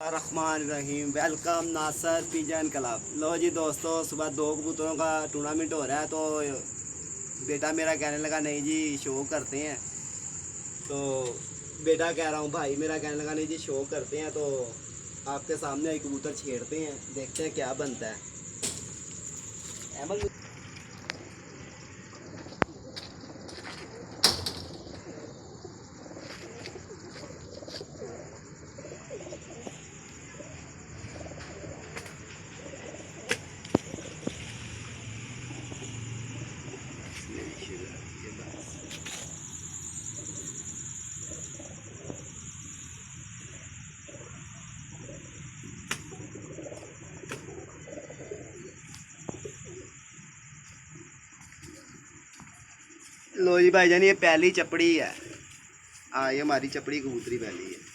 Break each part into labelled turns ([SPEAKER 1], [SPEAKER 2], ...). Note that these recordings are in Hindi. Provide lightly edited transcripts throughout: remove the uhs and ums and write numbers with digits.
[SPEAKER 1] रहमान रहीम। वेलकम नासर पिजन क्लब। लो जी दोस्तों, सुबह दो कबूतरों का टूर्नामेंट हो रहा है तो बेटा मेरा कहने लगा नहीं जी शो करते हैं। तो बेटा कह रहा हूँ भाई मेरा कहने लगा नहीं जी शो करते हैं, तो आपके सामने एक कबूतर छेड़ते हैं, देखते हैं क्या बनता है। अहमद लो जी भाईजान, ये पहली चपड़ी है। हाँ, ये हमारी चपड़ी कबूतरी पहली है।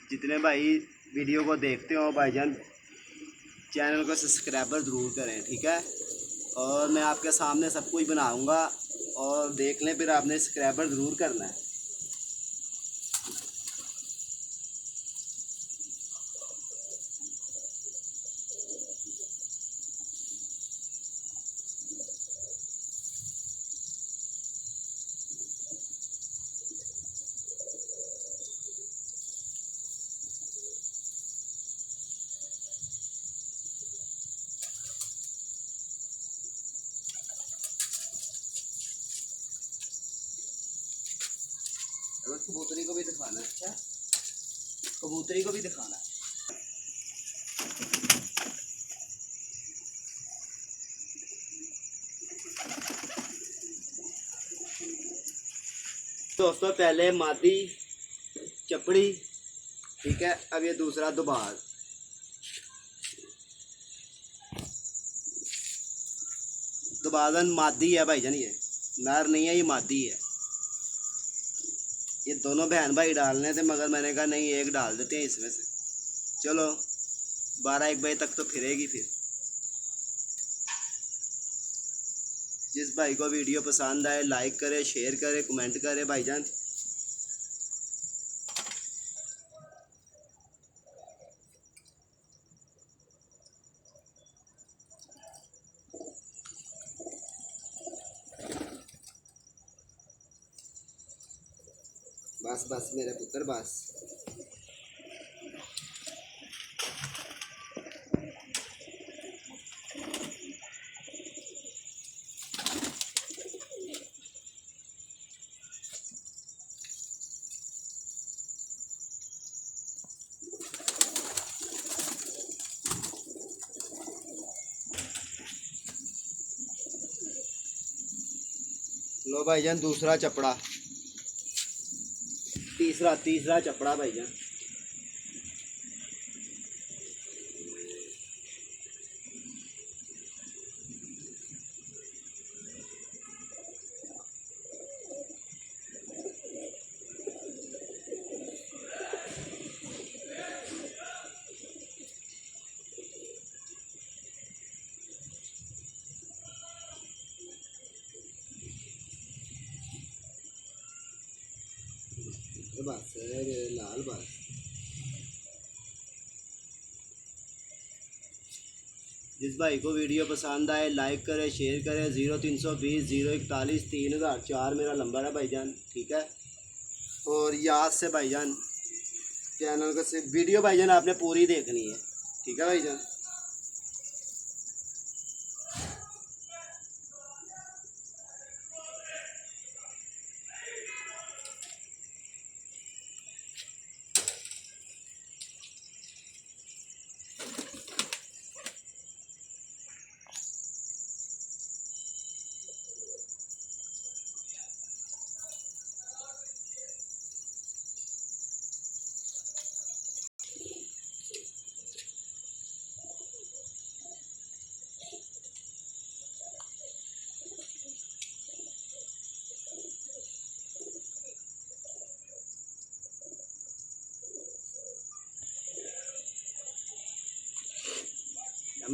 [SPEAKER 1] जितने भाई वीडियो को देखते हो भाईजान, चैनल को सब्सक्राइबर ज़रूर करें, ठीक है। और मैं आपके सामने सब कुछ बनाऊंगा और देख लें, फिर आपने सब्सक्राइबर ज़रूर करना है। और कबूतरी को भी दिखाना है। अच्छा, कबूतरी को भी दिखाना है। दोस्तों, पहले मादी चपड़ी, ठीक है। अब ये दूसरा दुबाज। दुबाजन मादी है भाईजान, ये नर नहीं है, ये मादी है। ये दोनों बहन भाई डालने थे, मगर मैंने कहा नहीं, एक डाल देते हैं इसमें से। चलो 12-1 बजे तक तो फिरेगी फिर। जिस भाई को वीडियो पसंद आए लाइक करे, शेयर करे, कमेंट करे भाईजान। बस बस मेरे पुत्र बस। लो भाईजान, दूसरा चपड़ा, तीसरा तीसरा चपड़ा भाईजान। बस मेरे लाल बस। जिस भाई को वीडियो पसंद आए लाइक करें, शेयर करें। 0320 041 3004 मेरा नंबर है भाईजान, ठीक है। और याद से भाईजान चैनल को से वीडियो भाईजान आपने पूरी देखनी है, ठीक है भाईजान।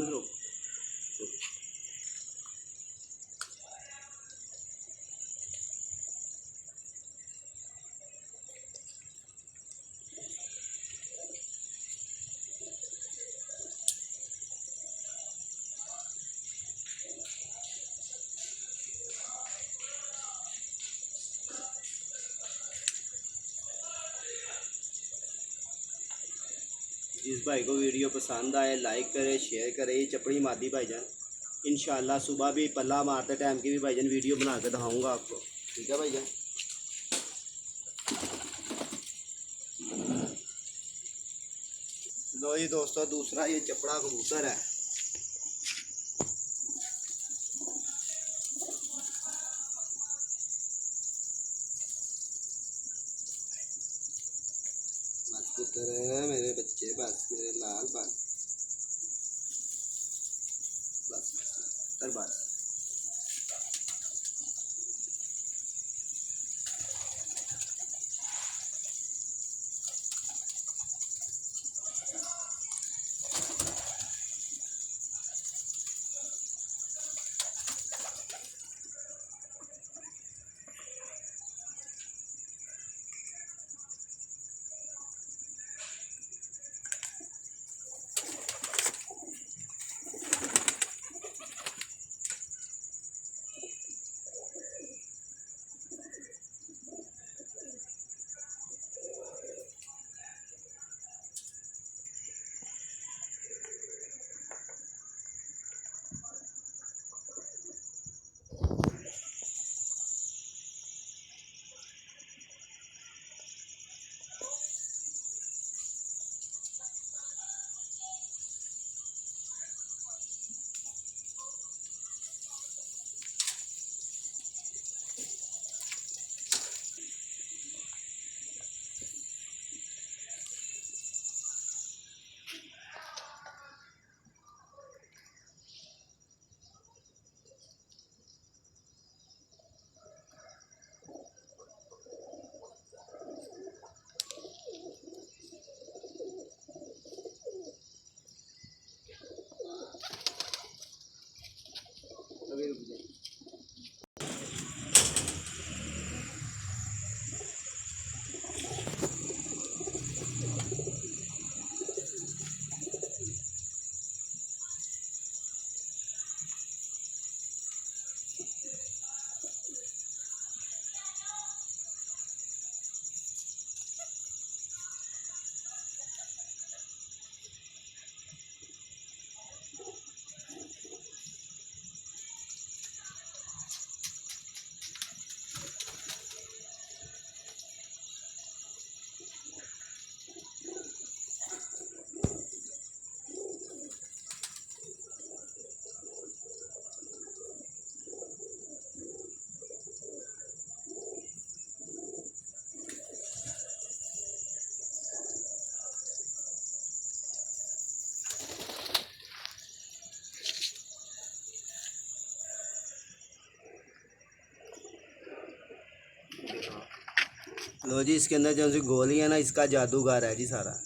[SPEAKER 1] मत रोक। जिस भाई को वीडियो पसंद आए लाइक करें, शेयर करें। ये चपड़ी मादी भाईजान, इंशाल्लाह सुबह भी पल्ला मारते टाइम की भी भाईजान वीडियो बना के दिखाऊँगा आपको, ठीक है भाईजान। लो जी दोस्तों, दूसरा ये चपड़ा कबूतर है। बस पुत्र है मेरे बच्चे, बस मेरे लाल, बस बस बस बस। अभी रुक जाए। लो जी, इसके अंदर जो सी गोली है ना, इसका जादूगर है जी सारा।